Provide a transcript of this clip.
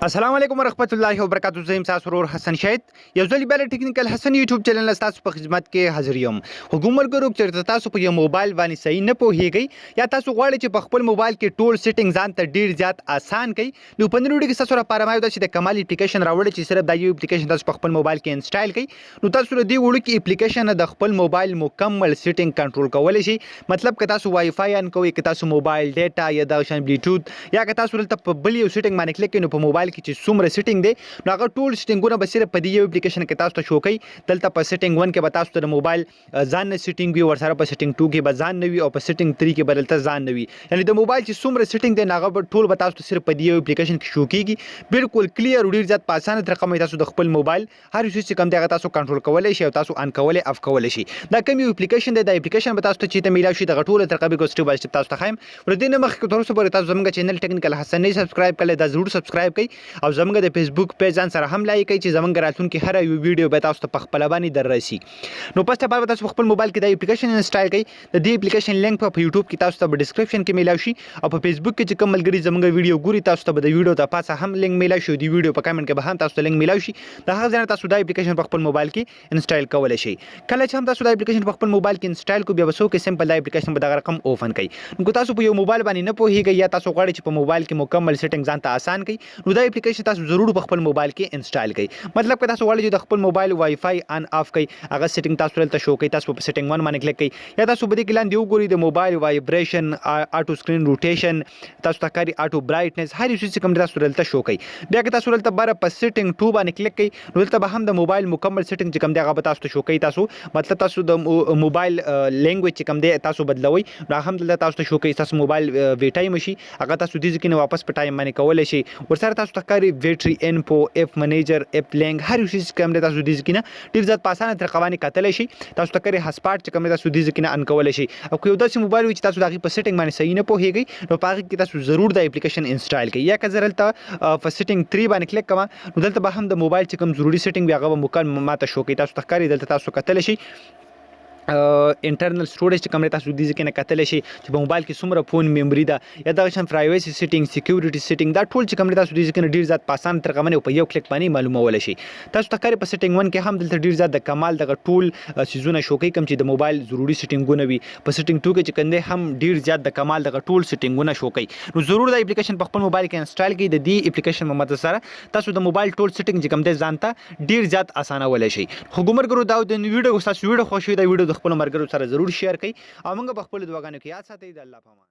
السلام علیکم ورحمت الله وبرکاتہ. زم تاسو ورور حسن شهید یو ځل بل ټیکنیکل حسن یوټیوب چینل تاسو په خدمت کې حاضر یم. حکومت ګرو چې تاسو په یو موبایل باندې صحیح نه پوهیږئ یا تاسو غواړئ چې په خپل موبایل کې ټول سیټینګ ځان ته ډیر زیات آسان کړئ نو په نن ویډیو کې تاسو لپاره ما یو د کمال اپلیکیشن راوړل چې صرف دا یو اپلیکیشن تاسو په خپل موبایل کې انسټال کړئ نو تاسو له دې وړو کې اپلیکیشن د خپل موبایل مکمل سیټینګ کنټرول کولای شئ. مطلب که تاسو وای فای ان کوئ که تاسو موبایل ډیټا یا د شان بلوټوث یا که تاسو دلته په بل یو سیټینګ باندې کلیک کړئ نو په موبایل کې چې څومره سیټینګ دی نو هغه ټول سیټینګونه به صرف په دې یو اپلیکیشن کې تاسو ته شو کوي. دلته په سیټینګ 1 کې به تاسو ته د موبایل ځان نه سیټینګ وي، ورسره په سیټینګ 2 کې به ځان نه وي او په سیټینګ 3 کې به دلته ځان نه وي. یعنی د موبایل چې څومره سیټینګ دی هغه به ټول به تاسو ته صرف په دې یو اپلیکیشن کې شو کیږي. بالکل کلیر ډیر زیات په اسانه طریقه مې تاسو د خپل موبایل هر څه چې کوم دی هغه تاسو کنټرول کولای شئ او تاسو ان کولای اف کولای شئ. دا کوم یو اپلیکیشن دی، دا اپلیکیشن به تاسو ته چې ته میلاو شي د غټوله طریقه به سټیپ بای سټیپ تاسو ته خایم. ور دې نه مخکې تر اوسه پورې تاسو زموږ چینل ټیکنیکل حسن نه سبسکرایب کړئ، دا ضرور سبسکرایب کړئ او زموږ د فیسبوک پیج ځان سره هم لایک کړئ چې زموږ راتلونکي هر یو ویډیو به تاسو ته په خپل باندې در رسي. نو پس ته بعد تاسو خپل موبایل کې د اپلیکیشن انسټال کړئ. د دې اپلیکیشن لینک په یوټیوب کې تاسو ته په ډسکرپشن کې میلاو شي او په فیسبوک کې چې کوم ملګری زموږ ویډیو ګوري تاسو ته به د ویډیو ته پاسه هم لینک میلاو شي، د ویډیو په کمنټ کې به هم تاسو ته لینک میلاو شي. دا هغه ځای تاسو د اپلیکیشن په خپل موبایل کې انسټال کولای شئ. کله چې هم تاسو د اپلیکیشن په خپل موبایل کې انسټال کو بیا وسو کې سمپل د اپلیکیشن په دغه رقم اوپن کړئ. نو تاسو په یو موبایل باندې نه پوهیږئ یا تاسو غواړئ چې په موبایل کې مکمل سیټینګ ځان ته آسان کړئ نو دا اپلیکیشن تاسو ضرور په خپل موبایل کې انسټال کړئ. مطلب که تاسو غواړئ چې د خپل موبایل وای فای ان اف کړئ هغه سیټینګ تاسو دلته شو کړئ. تاسو په سیټینګ 1 باندې کلیک کړئ یا تاسو بده کې لاندې وګورئ د موبایل وایبریشن، اټو سکرین روټیشن، تاسو ته کاری اټو برایټنس، هر یو څه کوم تاسو دلته شو کړئ. بیا که تاسو دلته بار په سیټینګ 2 باندې کلیک کړئ نو دلته به هم د موبایل مکمل سیټینګ چې کوم دی هغه به تاسو ته شو کړئ. تاسو مطلب تاسو د موبایل لینګویج چې کوم دی تاسو بدلوي نو هم دلته تاسو ته شو کړئ. تاسو موبایل وی ټایم شي هغه تاسو دې ځکه نه واپس په ټایم باندې کولای شئ. ورسره تاسو ته کاری بیټری انفو، اف منیجر، اپ لینک، هر یو څه چې کوم دی تاسو دې ځکه نه ډیر زیات په اسانه طریقه باندې کتلی شئ. تاسو ته کاری هاسپاټ چې کوم دی تاسو دې ځکه نه ان کولای شئ. او که یو داسې موبایل وي چې تاسو د هغې په سیټینګ باندې صحیح نه پوهیږئ نو په هغې کې تاسو ضرور د اپلیکیشن انسټال کړئ. یا که زه دلته په سیټینګ 3 باندې کلیک کوم نو دلته به هم د موبایل چې کوم ضروري سیټینګ وي هغه به مکمل ماته شو کړي. تاسو ته ښکاري دلته تاسو کتلی شئ انټرنل سټوریج چې کوم تاسو دې ځکه نه کتلی شئ چې په موبایل کې څومره فون میموري ده یا دغه شان پرایویسي سیټینګ، سکیورټي سیټینګ، دا ټول چې کوم تاسو دې ځکه نه ډېر زیات په اسانه طریقه باندې په یو کلیک باندې معلومولی شئ. تاسو ته ښکاري په سیټینګ 1 کې هم دلته ډېر زیات د کمال دغه ټول څیزونه شو کوي کوم چې د موبایل ضروري سیټینګونه وي. په سیټینګ 2 کې چې کوم دی هم ډېر زیات د کمال دغه ټول سیټینګونه شو کوي. نو ضرور د اپلیکیشن په خپل موبایل کې انسټال کړئ. د دې اپلیکیشن په مدد سره تاسو د موبایل ټول سیټینګ چې کوم دی ځان ته ډېر زیات اسانولی شئ. خو ګمرګرو دا د ویډیو تاسو ویډیو خوښ وي دا ویډیو د خپلو ملګرو سره ضرور شیر کړئ او موږ په خپلو دعاګانو کې یاد ساتئ. د الله په امان.